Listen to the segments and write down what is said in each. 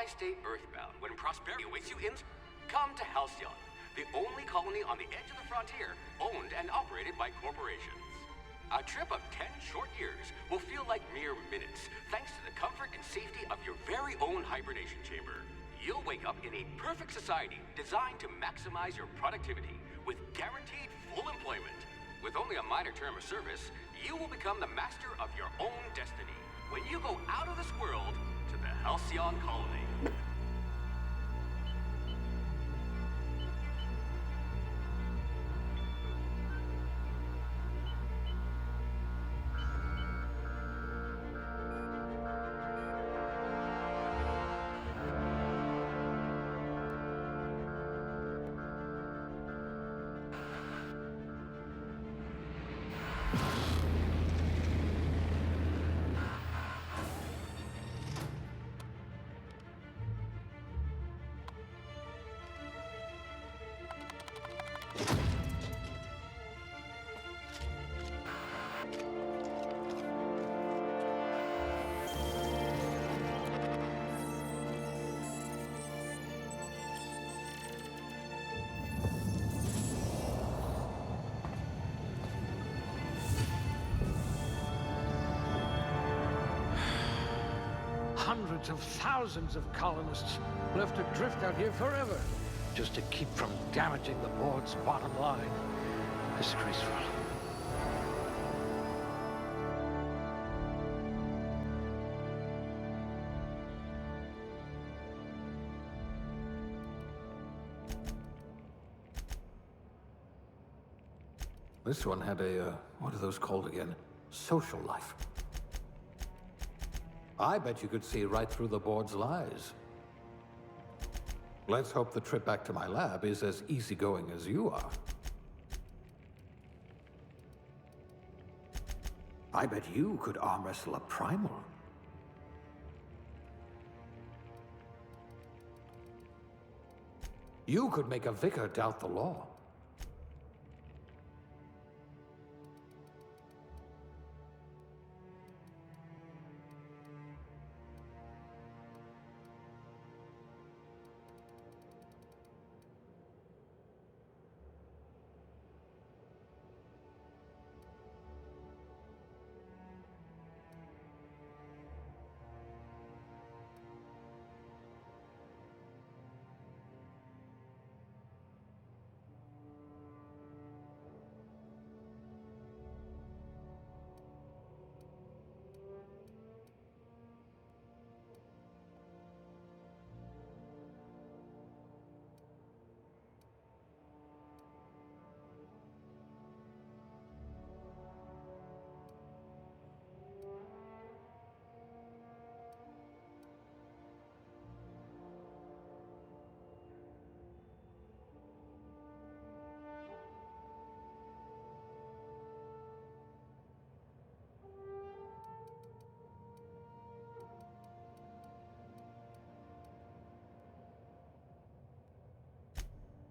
Why stay earthbound when prosperity awaits you in? Come to Halcyon, the only colony on the edge of the frontier, owned and operated by corporations. A trip of 10 short years will feel like mere minutes, thanks to the comfort and safety of your very own hibernation chamber. You'll wake up in a perfect society designed to maximize your productivity with guaranteed full employment. With only a minor term of service, you will become the master of your own destiny when you go out of this world to the Halcyon colony. Hundreds of thousands of colonists left adrift out here forever, just to keep from damaging the board's bottom line. Disgraceful. This one had a, what are those called again? Social life. I bet you could see right through the board's lies. Let's hope the trip back to my lab is as easygoing as you are. I bet you could arm wrestle a primal. You could make a vicar doubt the law.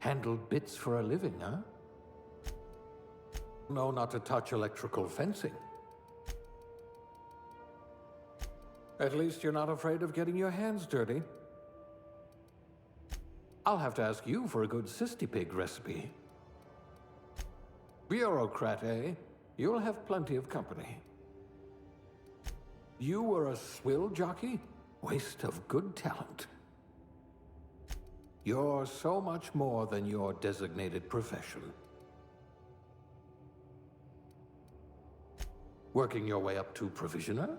Handle bits for a living, huh? No, not to touch electrical fencing. At least you're not afraid of getting your hands dirty. I'll have to ask you for a good cystipig recipe. Bureaucrat, eh? You'll have plenty of company. You were a swill jockey? Waste of good talent. You're so much more than your designated profession. Working your way up to provisioner?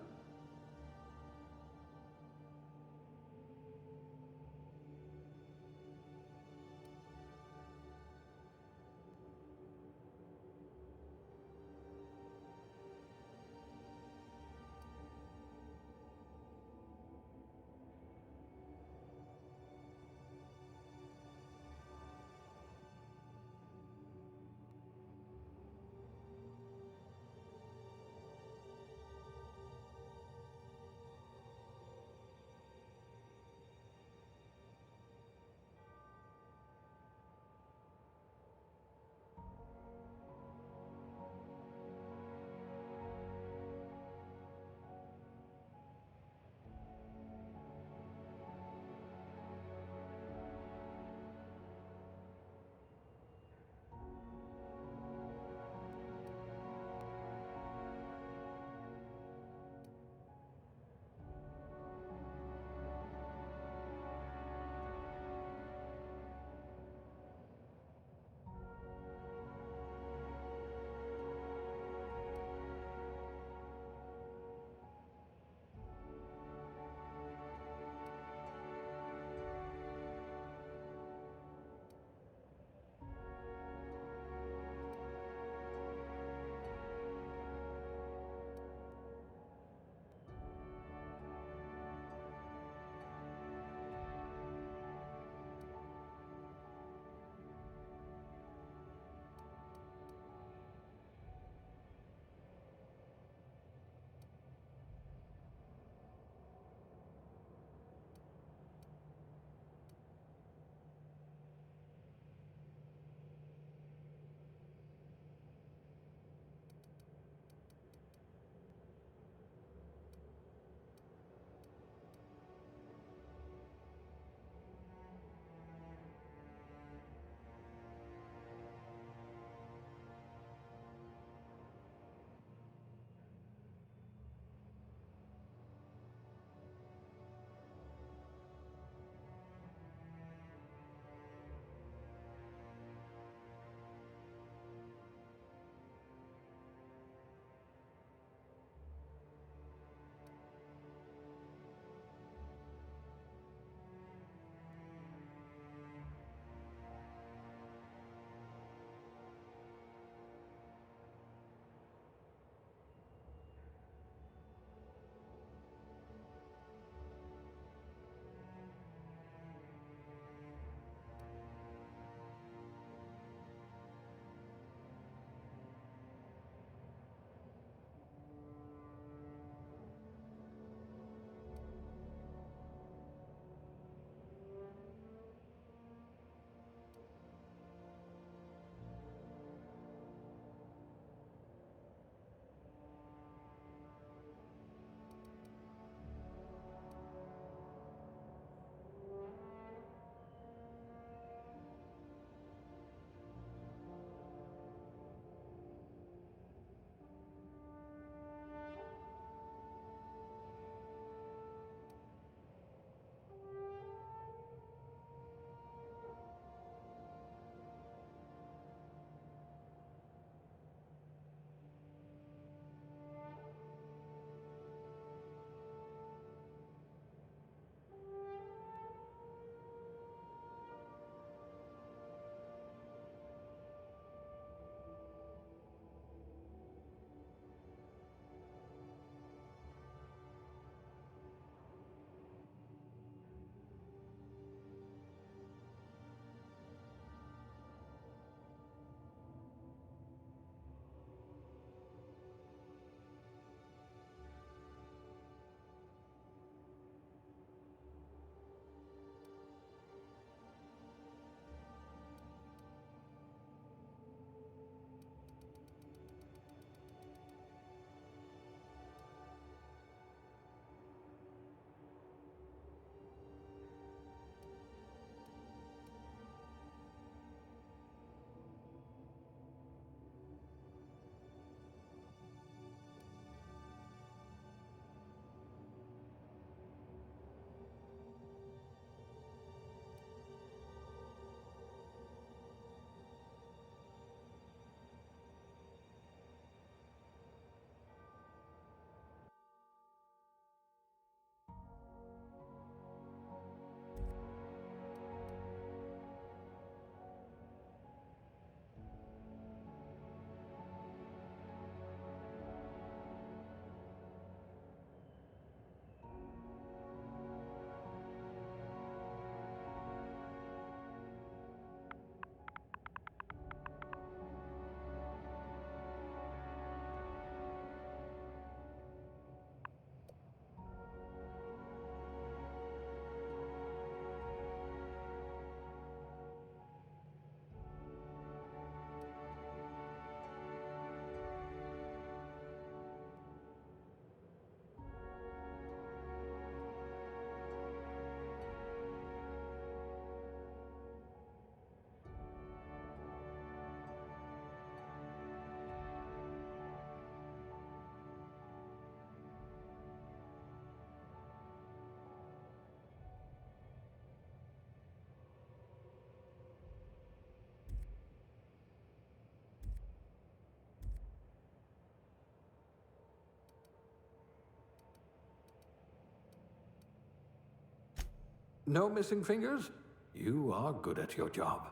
No missing fingers? You are good at your job.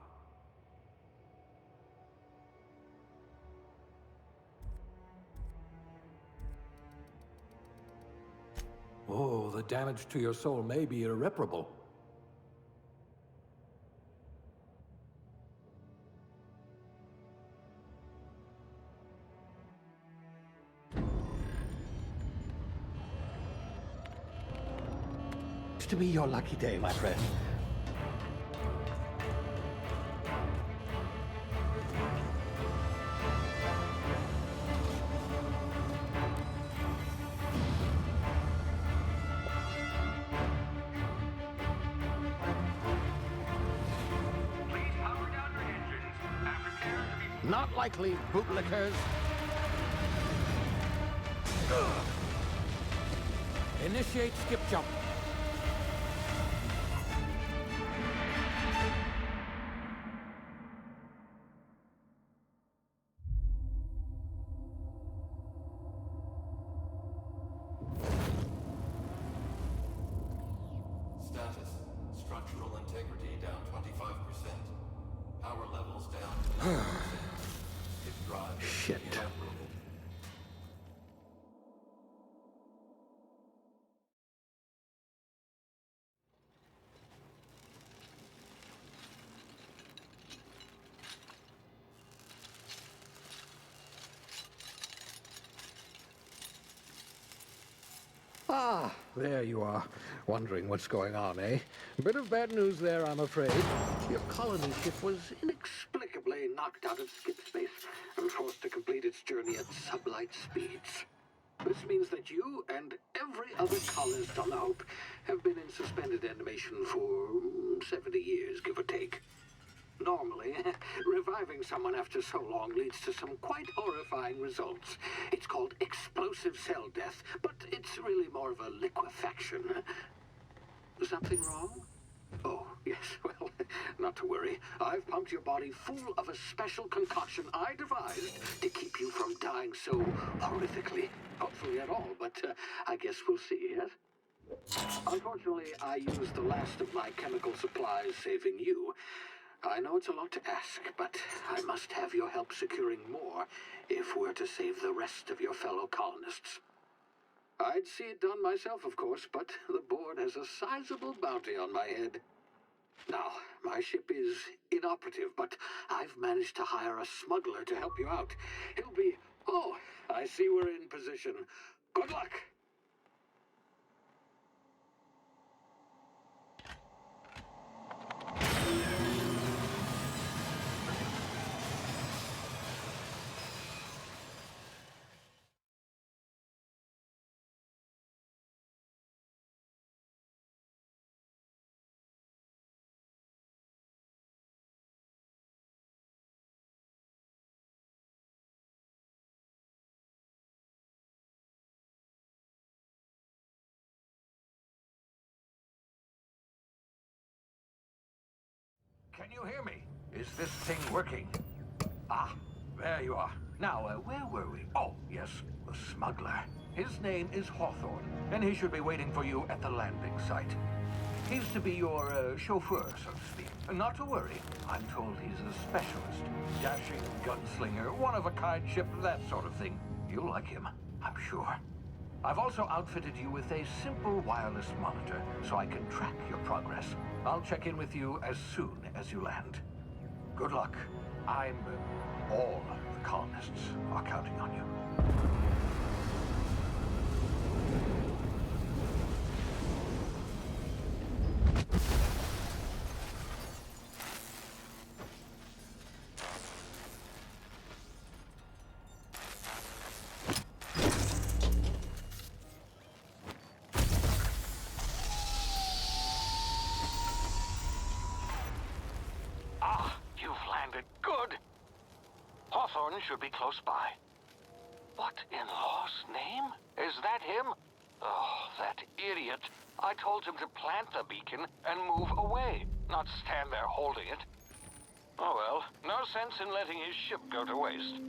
Oh, the damage to your soul may be irreparable. It's to be your lucky day, my friend. Please power down your engines and prepare to be... Not likely, bootlickers. Initiate skip jump. Status. Structural integrity down 25%. Power levels down 90%. Hit drive. Shit. inoperable. Ah, there you are. Wondering what's going on, eh? Bit of bad news there, I'm afraid. Your colony ship was inexplicably knocked out of skip space and forced to complete its journey at sublight speeds. This means that you and every other colonist on the Hope have been in suspended animation for 70 years, give or take. Normally, reviving someone after so long leads to some quite horrifying results. It's called explosive cell death, but it's really more of a liquefaction. Something wrong? Oh, yes, well, not to worry. I've pumped your body full of a special concoction I devised to keep you from dying so horrifically. Hopefully at all, but I guess we'll see, yes? Unfortunately, I used the last of my chemical supplies saving you. I know it's a lot to ask, but I must have your help securing more if we're to save the rest of your fellow colonists. I'd see it done myself, of course, but the board has a sizable bounty on my head. Now, my ship is inoperative, but I've managed to hire a smuggler to help you out. He'll be... Oh, I see we're in position. Good luck! Can you hear me? Is this thing working? Ah, there you are. Now, where were we? Oh, yes, the smuggler. His name is Hawthorne, and he should be waiting for you at the landing site. He's to be your chauffeur, so to speak. Not to worry. I'm told he's a specialist. Dashing gunslinger, one-of-a-kind ship, that sort of thing. You'll like him, I'm sure. I've also outfitted you with a simple wireless monitor, so I can track your progress. I'll check in with you as soon as you land. Good luck. All the colonists are counting on you. Hawthorne should be close by. What in law's name? Is that him? Oh, that idiot. I told him to plant the beacon and move away, not stand there holding it. Oh well, no sense in letting his ship go to waste.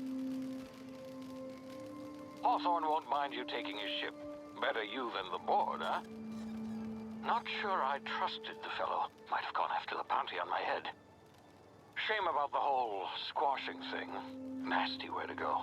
Hawthorne won't mind you taking his ship. Better you than the board, huh? Not sure I trusted the fellow. Might have gone after the bounty on my head. Shame about the whole squashing thing. Nasty way to go.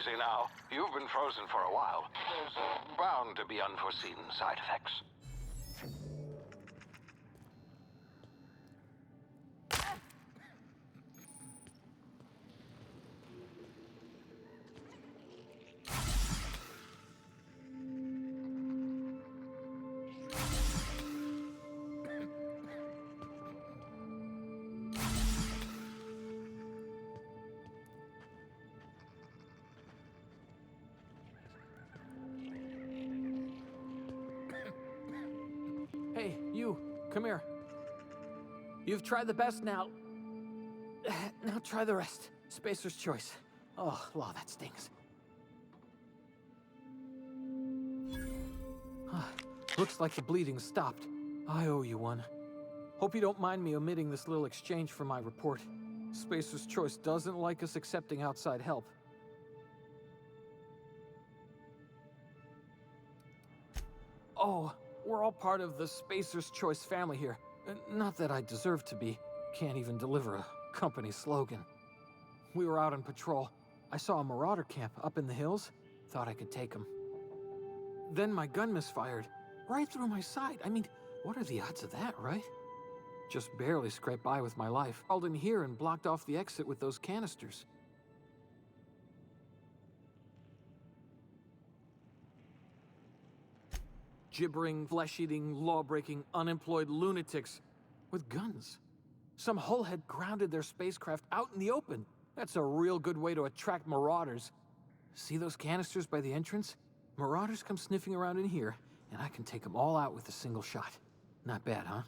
See now, you've been frozen for a while. There's bound to be unforeseen side effects. Hey, you, come here. You've tried the best now. Now try the rest. Spacer's choice. Oh, law, that stings. Looks like the bleeding stopped. I owe you one. Hope you don't mind me omitting this little exchange for my report. Spacer's choice doesn't like us accepting outside help. Oh, we're all part of the Spacer's Choice family here. Not that I deserve to be. Can't even deliver a company slogan. We were out on patrol. I saw a marauder camp up in the hills. Thought I could take them. Then my gun misfired. Right through my side. I mean, what are the odds of that, right? Just barely scraped by with my life. Crawled in here and blocked off the exit with those canisters. Gibbering, flesh-eating, law-breaking, unemployed lunatics with guns. Some hullhead grounded their spacecraft out in the open. That's a real good way to attract marauders. See those canisters by the entrance? Marauders come sniffing around in here, and I can take them all out with a single shot. Not bad, huh?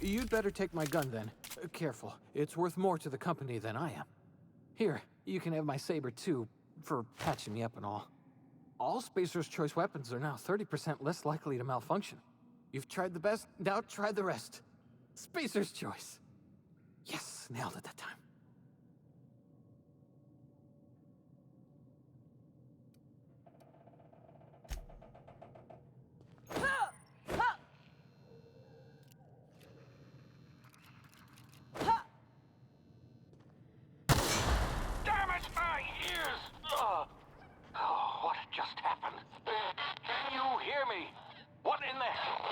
You'd better take my gun then. Careful, it's worth more to the company than I am. Here, you can have my saber too, for patching me up and all. All Spacer's Choice weapons are now 30% less likely to malfunction. You've tried the best, now try the rest. Spacer's Choice. Yes, nailed it that time. Damn it, my ears! Oh, what just happened? Can you hear me? What in the hell?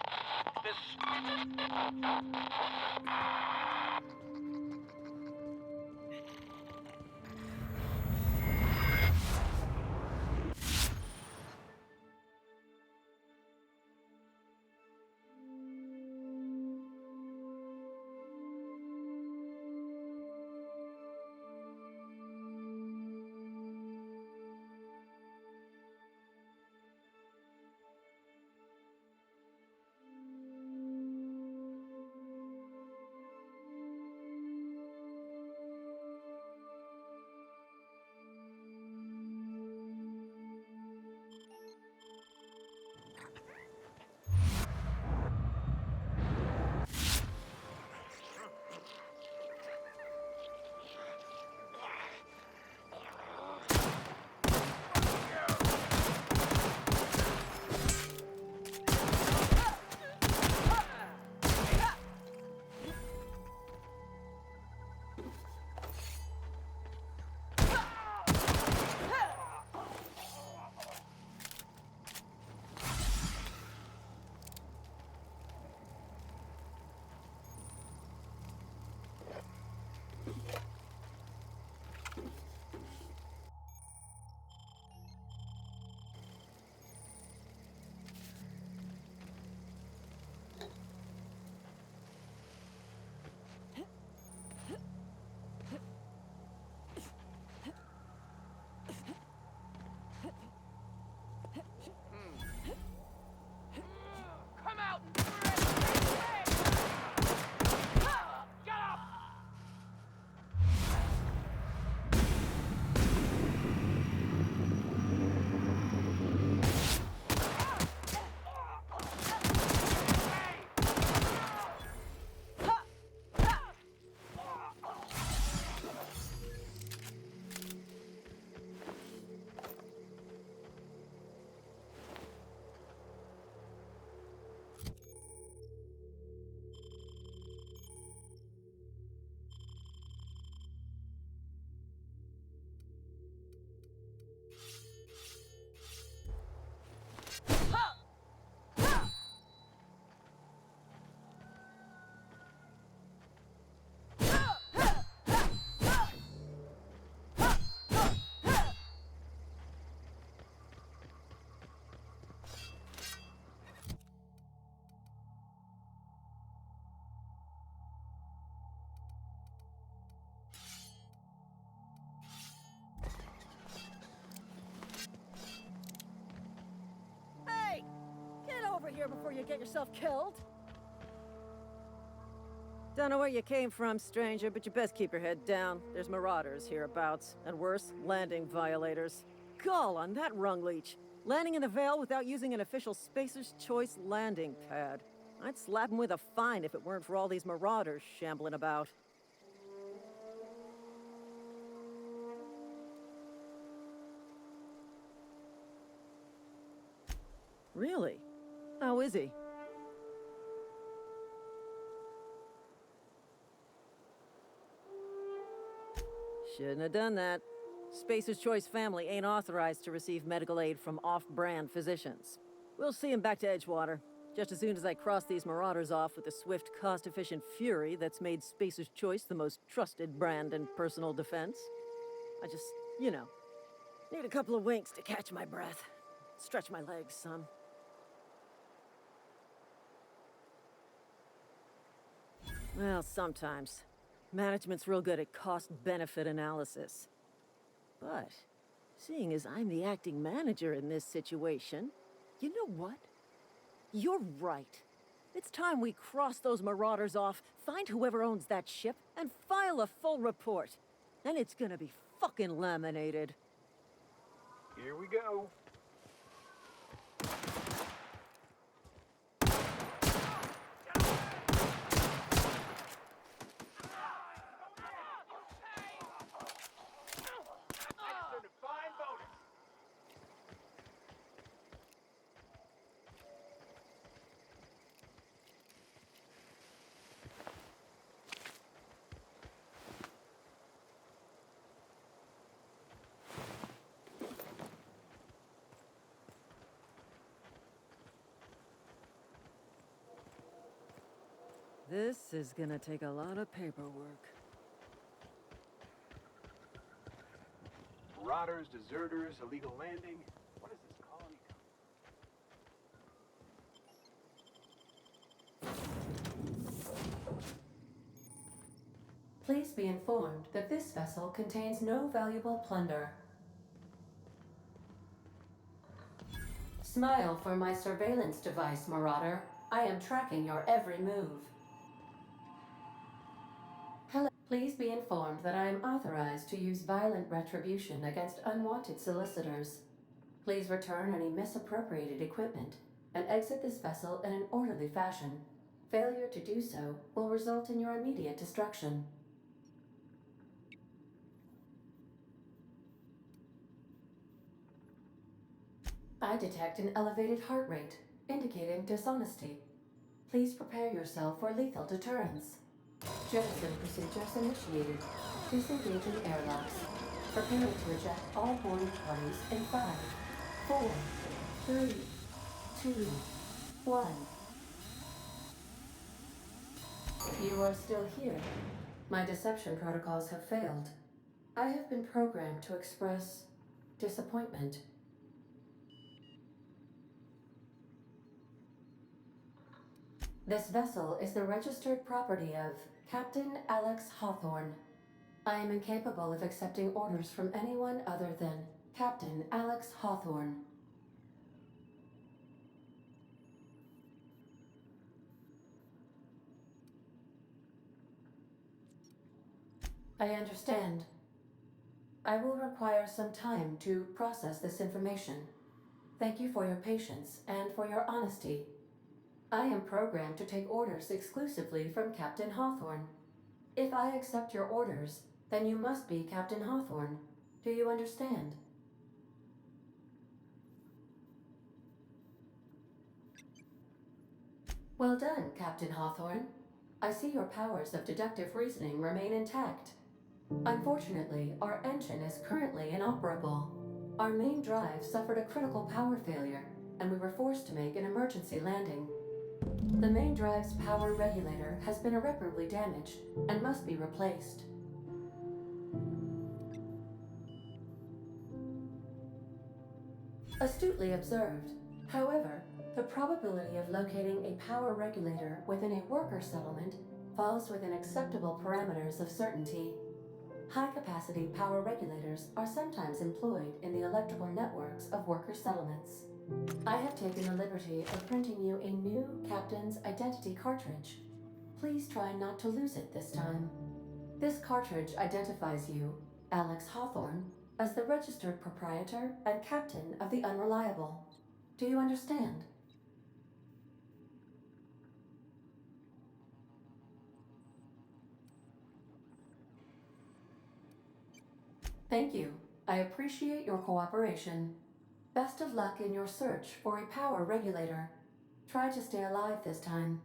here before you get yourself killed. Don't know where you came from, stranger, but you best keep your head down. There's marauders hereabouts, and worse, landing violators. Gall on that rung leech. Landing in the Vale without using an official Spacer's Choice landing pad. I'd slap him with a fine if it weren't for all these marauders shambling about. Really? How is he? Shouldn't have done that. Spacer's Choice family ain't authorized to receive medical aid from off-brand physicians. We'll see him back to Edgewater, just as soon as I cross these marauders off with the swift, cost-efficient fury that's made Spacer's Choice the most trusted brand in personal defense. I just, need a couple of winks to catch my breath. Stretch my legs some. Well, sometimes. Management's real good at cost-benefit analysis. But, seeing as I'm the acting manager in this situation, you know what? You're right. It's time we cross those marauders off, find whoever owns that ship, and file a full report. Then it's gonna be fucking laminated. Here we go. This is gonna take a lot of paperwork. Marauders, deserters, illegal landing. What is this colony? Please be informed that this vessel contains no valuable plunder. Smile for my surveillance device, Marauder. I am tracking your every move. Hello. Please be informed that I am authorized to use violent retribution against unwanted solicitors. Please return any misappropriated equipment and exit this vessel in an orderly fashion. Failure to do so will result in your immediate destruction. I detect an elevated heart rate, indicating dishonesty. Please prepare yourself for lethal deterrence. Jettison procedures initiated. Disengaging airlocks. Preparing to eject all boarding parties in 5, 4, 3, 2, 1. You are still here. My deception protocols have failed. I have been programmed to express disappointment. This vessel is the registered property of Captain Alex Hawthorne. I am incapable of accepting orders from anyone other than Captain Alex Hawthorne. I understand. I will require some time to process this information. Thank you for your patience and for your honesty. I am programmed to take orders exclusively from Captain Hawthorne. If I accept your orders, then you must be Captain Hawthorne. Do you understand? Well done, Captain Hawthorne. I see your powers of deductive reasoning remain intact. Unfortunately, our engine is currently inoperable. Our main drive suffered a critical power failure, and we were forced to make an emergency landing. The main drive's power regulator has been irreparably damaged and must be replaced. Astutely observed. However, the probability of locating a power regulator within a worker settlement falls within acceptable parameters of certainty. High-capacity power regulators are sometimes employed in the electrical networks of worker settlements. I have taken the liberty of printing you a new Captain's Identity cartridge. Please try not to lose it this time. This cartridge identifies you, Alex Hawthorne, as the registered proprietor and captain of the Unreliable. Do you understand? Thank you. I appreciate your cooperation. Best of luck in your search for a power regulator. Try to stay alive this time.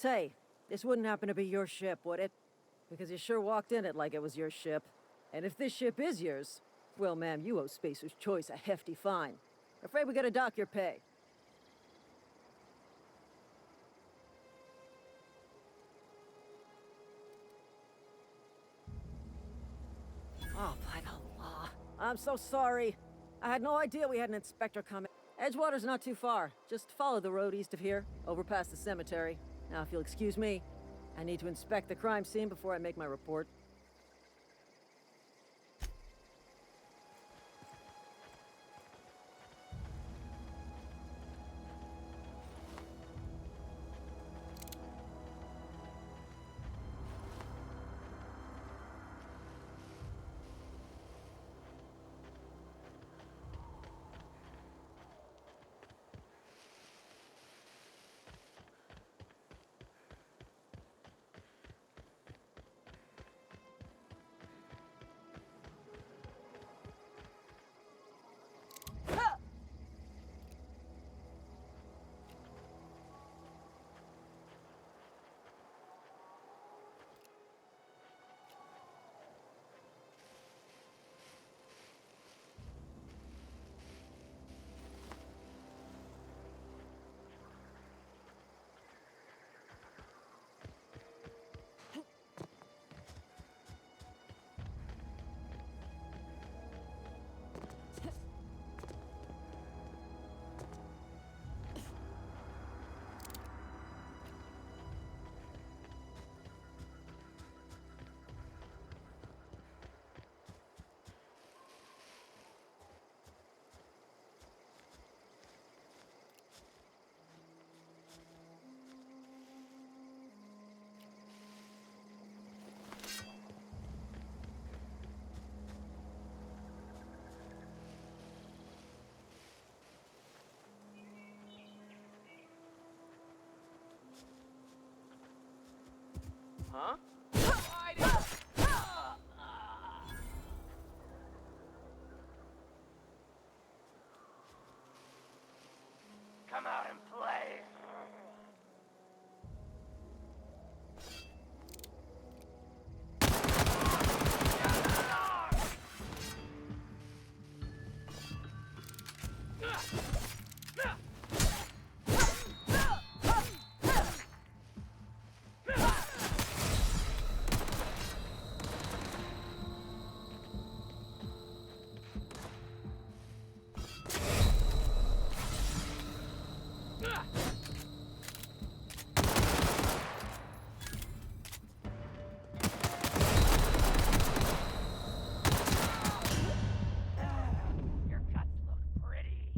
Say, this wouldn't happen to be your ship, would it? Because you sure walked in it like it was your ship. And if this ship is yours, well, ma'am, you owe Spacer's Choice a hefty fine. Afraid we gotta dock your pay. Oh, by the law. I'm so sorry. I had no idea we had an inspector coming. Edgewater's not too far. Just follow the road east of here, over past the cemetery. Now, if you'll excuse me, I need to inspect the crime scene before I make my report. Huh? Come out and play. Your cuts look pretty.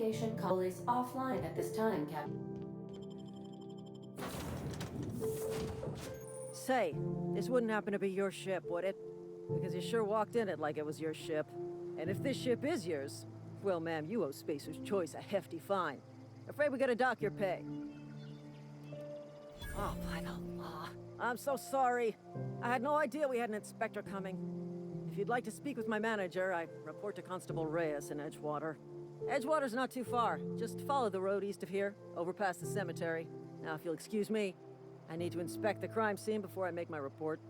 Navigation call is offline at this time, Captain. Say, this wouldn't happen to be your ship, would it? Because you sure walked in it like it was your ship. And if this ship is yours, well, ma'am, you owe Spacer's Choice a hefty fine. Afraid we gotta dock your pay. Oh, by the law. I'm so sorry. I had no idea we had an inspector coming. If you'd like to speak with my manager, I report to Constable Reyes in Edgewater. Edgewater's not too far. Just follow the road east of here, over past the cemetery. Now, if you'll excuse me, I need to inspect the crime scene before I make my report.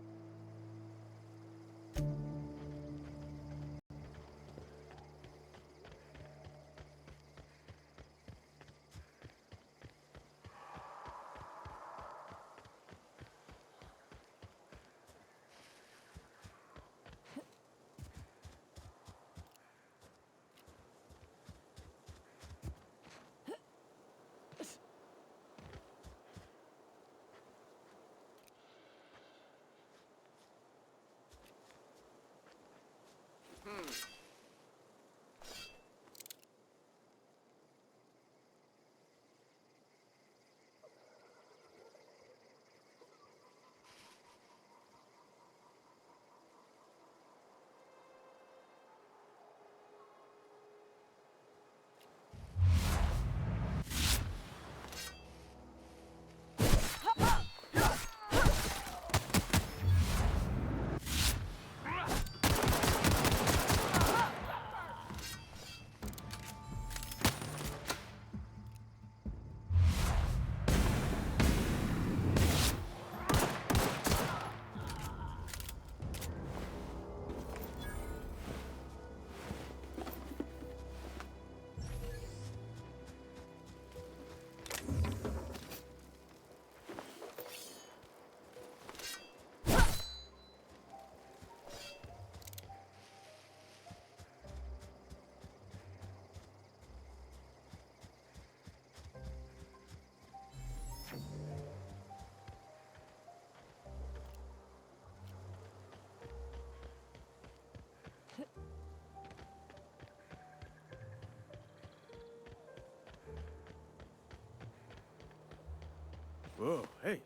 Whoa, hey,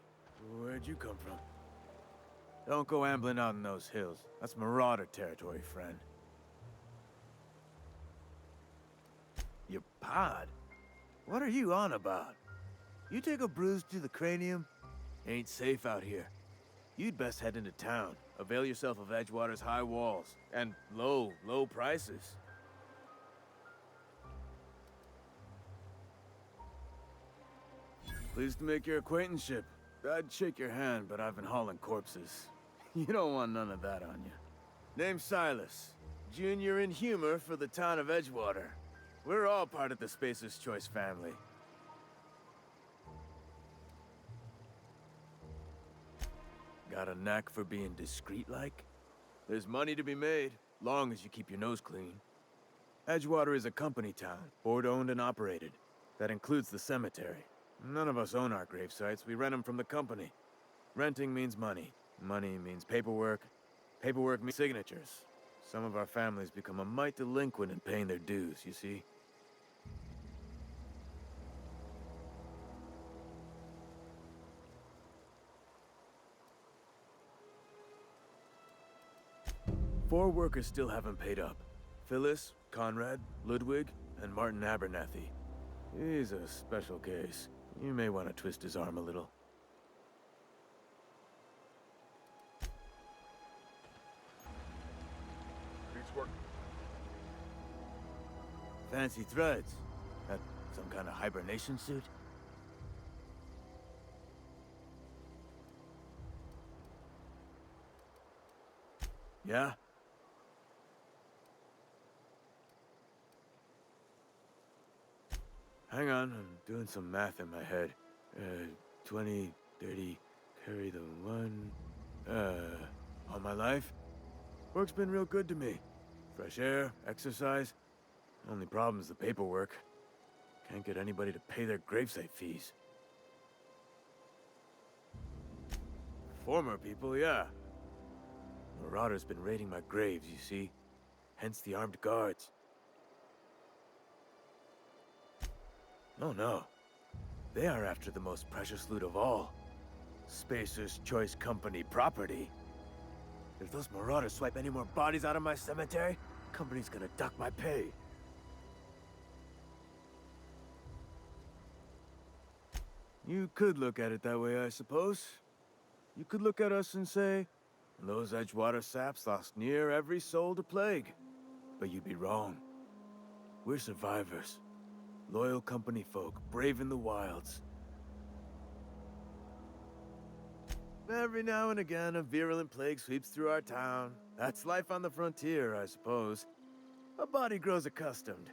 where'd you come from? Don't go ambling out in those hills. That's marauder territory, friend. Your pod? What are you on about? You take a bruise to the cranium? Ain't safe out here. You'd best head into town. Avail yourself of Edgewater's high walls. And low prices. Pleased to make your acquaintanceship. I'd shake your hand, but I've been hauling corpses. You don't want none of that on you. Name's Silas. Junior in humor for the town of Edgewater. We're all part of the Spacer's Choice family. Got a knack for being discreet-like? There's money to be made, long as you keep your nose clean. Edgewater is a company town, board-owned and operated. That includes the cemetery. None of us own our grave sites, we rent them from the company. Renting means money. Money means paperwork. Paperwork means signatures. Some of our families become a mite delinquent in paying their dues, you see? Four workers still haven't paid up. Phyllis, Conrad, Ludwig, and Martin Abernathy. He's a special case. You may want to twist his arm a little. Fancy threads. That some kind of hibernation suit? Yeah? Hang on, I'm doing some math in my head. 20, 30, carry the one... all my life? Work's been real good to me. Fresh air, exercise. Only problem's the paperwork. Can't get anybody to pay their gravesite fees. Former people, yeah. Marauder's been raiding my graves, you see. Hence the armed guards. Oh no. They are after the most precious loot of all. Spacer's Choice Company property. If those marauders swipe any more bodies out of my cemetery, company's gonna duck my pay. You could look at it that way, I suppose. You could look at us and say, those Edgewater saps lost near every soul to plague. But you'd be wrong. We're survivors. Loyal company folk, brave in the wilds. Every now and again, a virulent plague sweeps through our town. That's life on the frontier, I suppose. A body grows accustomed.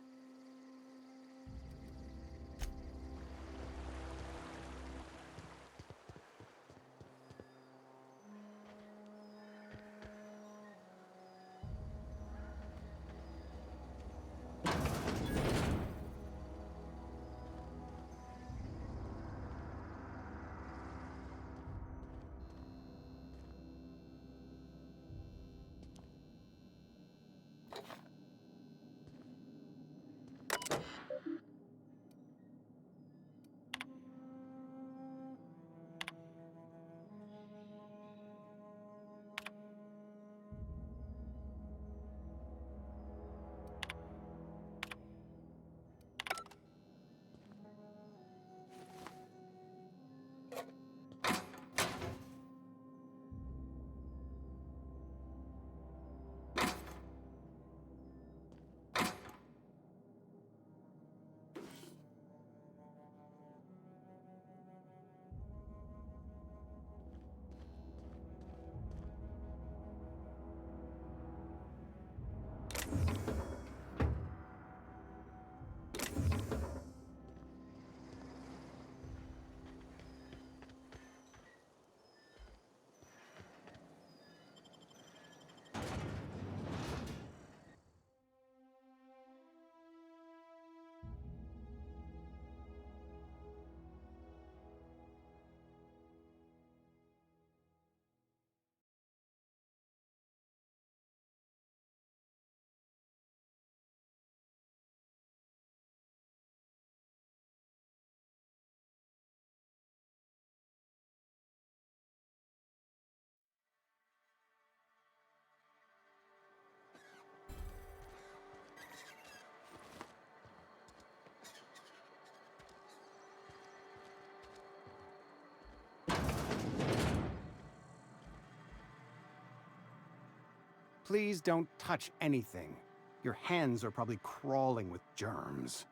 Please don't touch anything. Your hands are probably crawling with germs.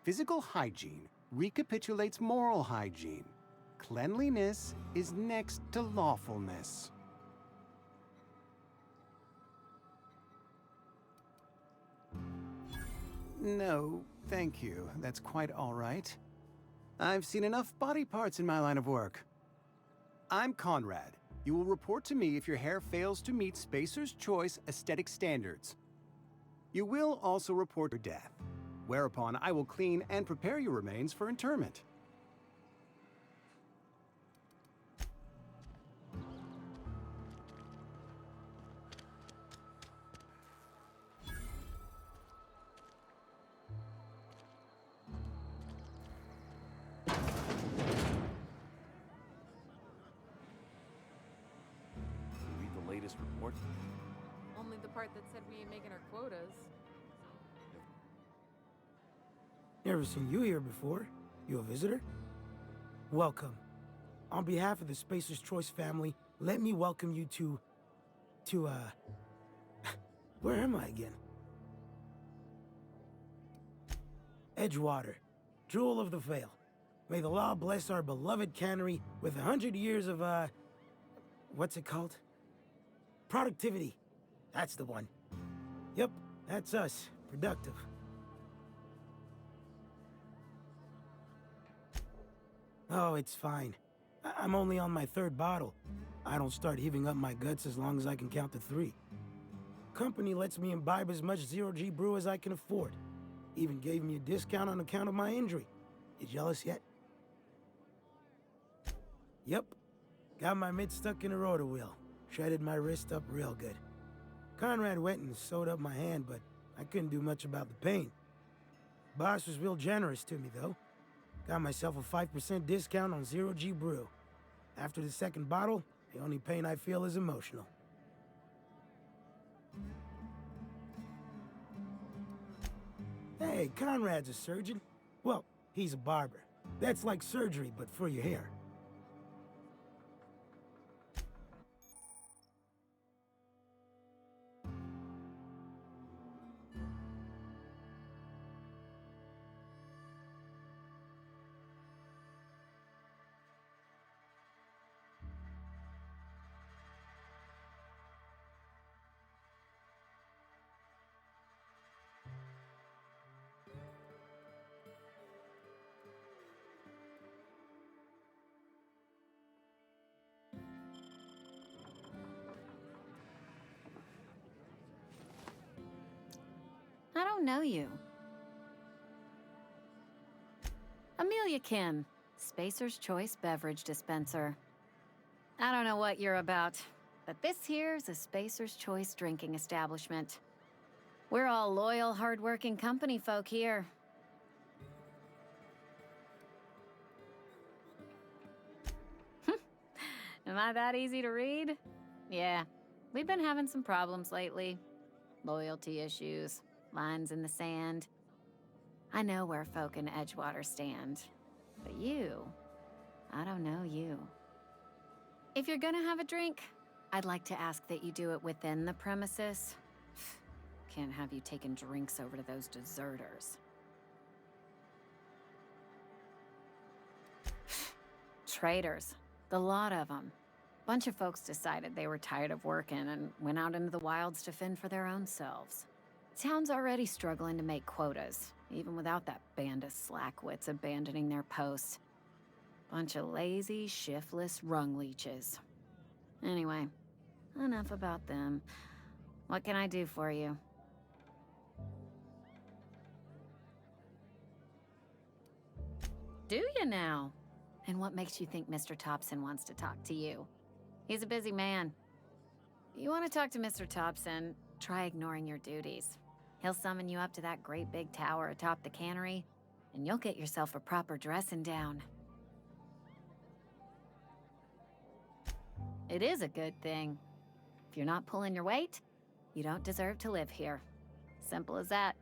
Physical hygiene recapitulates moral hygiene. Cleanliness is next to lawfulness. No, thank you. That's quite all right. I've seen enough body parts in my line of work. I'm Conrad. You will report to me if your hair fails to meet Spacer's Choice aesthetic standards. You will also report your death, whereupon I will clean and prepare your remains for interment. Read the latest report? Only the part that said we ain't making our quotas. Never seen you here before. You a visitor? Welcome. On behalf of the Spacer's Choice family, let me welcome you to, where am I again? Edgewater, jewel of the Vale. May the law bless our beloved cannery with 100 years of, what's it called? Productivity. That's the one. Yep, that's us. Productive. Oh, it's fine. I'm only on my 3rd bottle. I don't start heaving up my guts as long as I can count to 3. Company lets me imbibe as much zero-G brew as I can afford. Even gave me a discount on account of my injury. You jealous yet? Yep. Got my mitt stuck in a rotor wheel. Shredded my wrist up real good. Conrad went and sewed up my hand, but I couldn't do much about the pain. Boss was real generous to me, though. Got myself a 5% discount on zero-G brew. After the 2nd bottle, the only pain I feel is emotional. Hey, Conrad's a surgeon. Well, he's a barber. That's like surgery, but for your hair. I don't know you. Amelia Kim, Spacer's Choice Beverage Dispenser. I don't know what you're about, but this here's a Spacer's Choice drinking establishment. We're all loyal, hard-working company folk here. Am I that easy to read? Yeah, we've been having some problems lately. Loyalty issues, lines in the sand. I know where folk in Edgewater stand. But you, I don't know you. If you're gonna have a drink, I'd like to ask that you do it within the premises. Can't have you taking drinks over to those deserters. Traitors. The lot of them. Bunch of folks decided they were tired of working and went out into the wilds to fend for their own selves. Town's already struggling to make quotas, even without that band of slackwits abandoning their posts. Bunch of lazy, shiftless rung leeches. Anyway, enough about them. What can I do for you? Do you now? And what makes you think Mr. Thompson wants to talk to you? He's a busy man. You want to talk to Mr. Thompson, try ignoring your duties. He'll summon you up to that great big tower atop the cannery, and you'll get yourself a proper dressing down. It is a good thing. If you're not pulling your weight, you don't deserve to live here. Simple as that.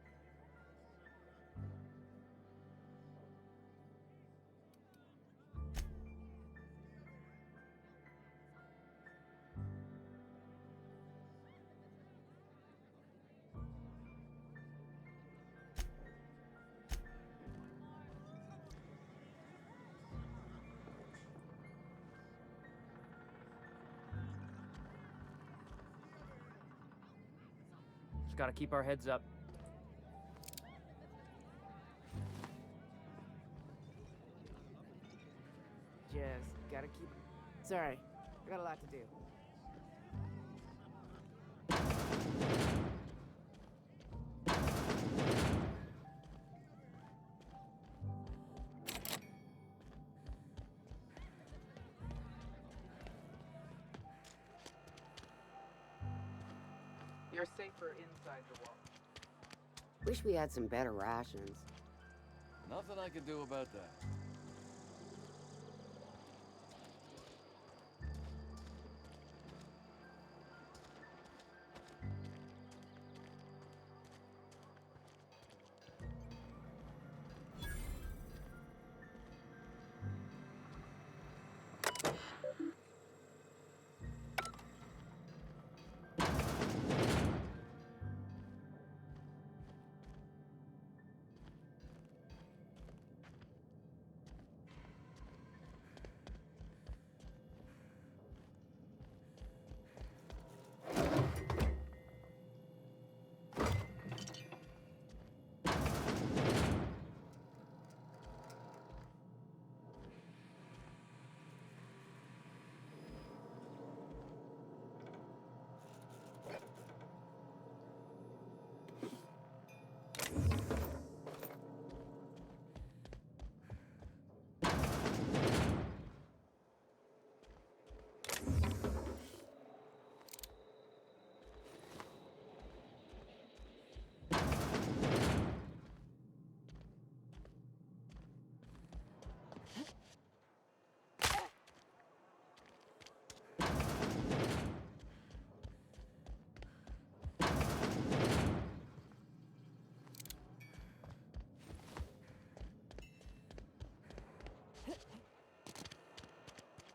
gotta keep our heads up. Just gotta keep... Sorry, I got a lot to do. You're safer inside the wall. Wish we had some better rations. Nothing I can do about that.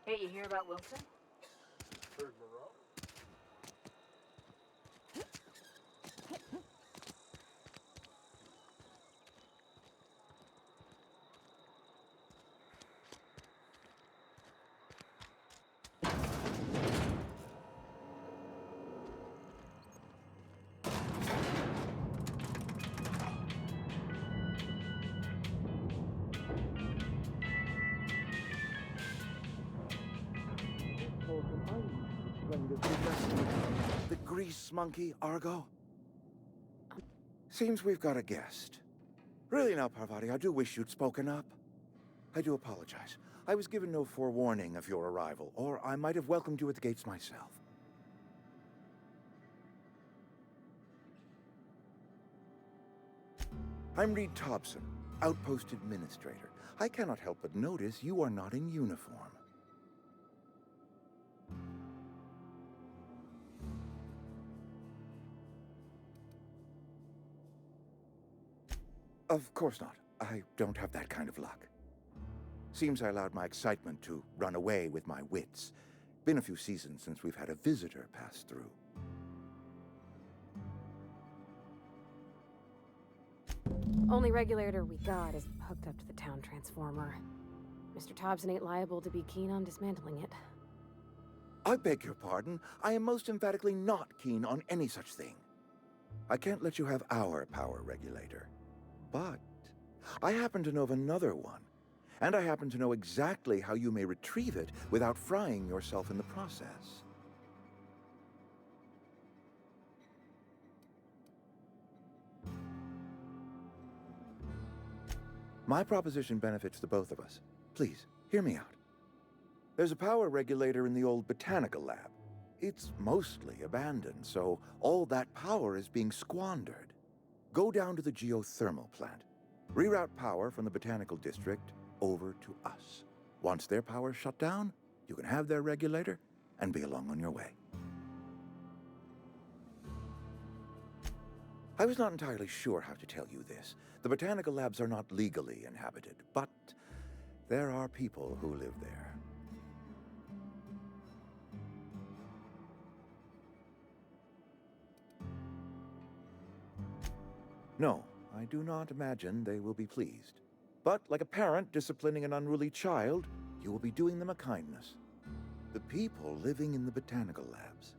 Hey, you hear about Wilson? Heard Moreau? The grease monkey, Argo? Seems we've got a guest. Really now, Parvati, I do wish you'd spoken up. I do apologize. I was given no forewarning of your arrival, or I might have welcomed you at the gates myself. I'm Reed Thompson, Outpost Administrator. I cannot help but notice you are not in uniform. Of course not. I don't have that kind of luck. Seems I allowed my excitement to run away with my wits. Been a few seasons since we've had a visitor pass through. Only regulator we got is hooked up to the town transformer. Mr. Thompson ain't liable to be keen on dismantling it. I beg your pardon. I am most emphatically not keen on any such thing. I can't let you have our power regulator. But I happen to know of another one, and I happen to know exactly how you may retrieve it without frying yourself in the process. My proposition benefits the both of us. Please, hear me out. There's a power regulator in the old botanical lab. It's mostly abandoned, so all that power is being squandered. Go down to the geothermal plant. Reroute power from the botanical district over to us. Once their power's shut down, you can have their regulator and be along on your way. I was not entirely sure how to tell you this. The botanical labs are not legally inhabited, but there are people who live there. No, I do not imagine they will be pleased. But like a parent disciplining an unruly child, you will be doing them a kindness. The people living in the botanical labs,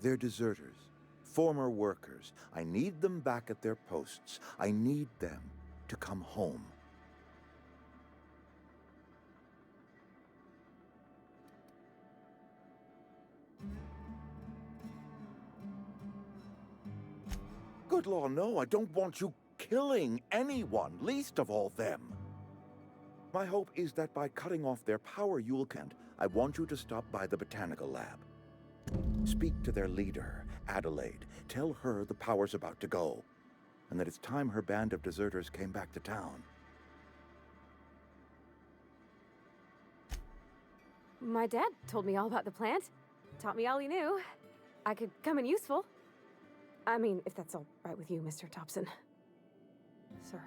they're deserters, former workers. I need them back at their posts. I need them to come home. Good law, no, I don't want you killing anyone, least of all them. My hope is that by cutting off their power, I want you to stop by the botanical lab. Speak to their leader, Adelaide. Tell her the power's about to go, and that it's time her band of deserters came back to town. My dad told me all about the plant. Taught me all he knew. I could come in useful. I mean, if that's all right with you, Mr. Thompson. Sir.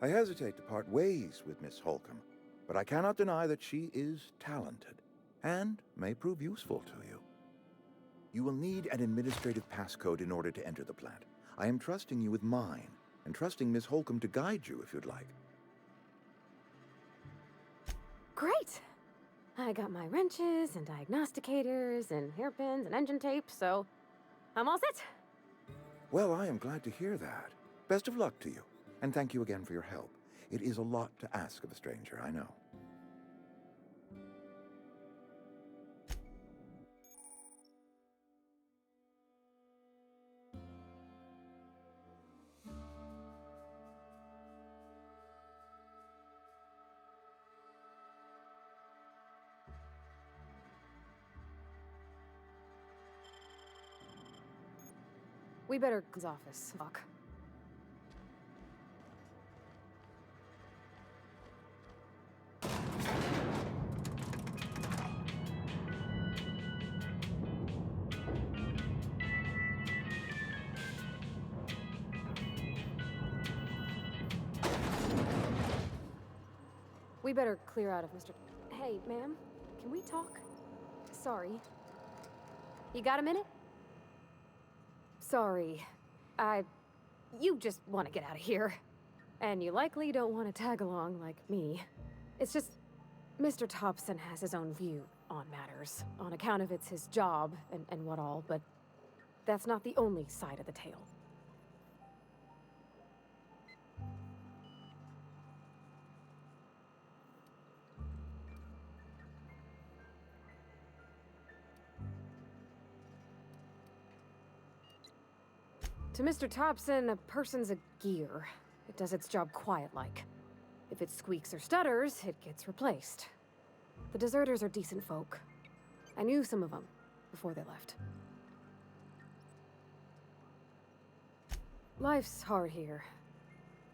I hesitate to part ways with Miss Holcomb, but I cannot deny that she is talented and may prove useful to you. You will need an administrative passcode in order to enter the plant. I am trusting you with mine, and trusting Miss Holcomb to guide you if you'd like. Great! I got my wrenches and diagnosticators and hairpins and engine tape, so I'm all set. Well, I am glad to hear that. Best of luck to you, and thank you again for your help. It is a lot to ask of a stranger, I know. We better close office. Fuck. We better clear out of Mr. Hey, ma'am, can we talk? Sorry. You got a minute? Sorry. You just want to get out of here. And you likely don't want to tag along like me. It's just, Mr. Thompson has his own view on matters, on account of it's his job and what all, but that's not the only side of the tale. To Mr. Thompson, a person's a gear. It does its job quiet-like. If it squeaks or stutters, it gets replaced. The deserters are decent folk. I knew some of them before they left. Life's hard here,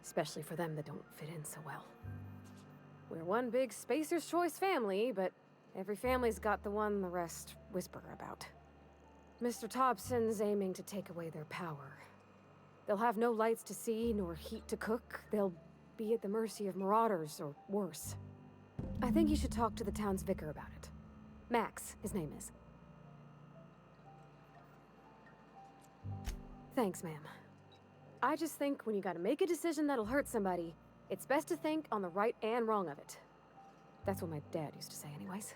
especially for them that don't fit in so well. We're one big Spacer's Choice family, but every family's got the one the rest whisper about. Mr. Thompson's aiming to take away their power. They'll have no lights to see, nor heat to cook. They'll be at the mercy of marauders, or worse. I think you should talk to the town's vicar about it. Max, his name is. Thanks, ma'am. I just think when you gotta make a decision that'll hurt somebody, it's best to think on the right and wrong of it. That's what my dad used to say anyways.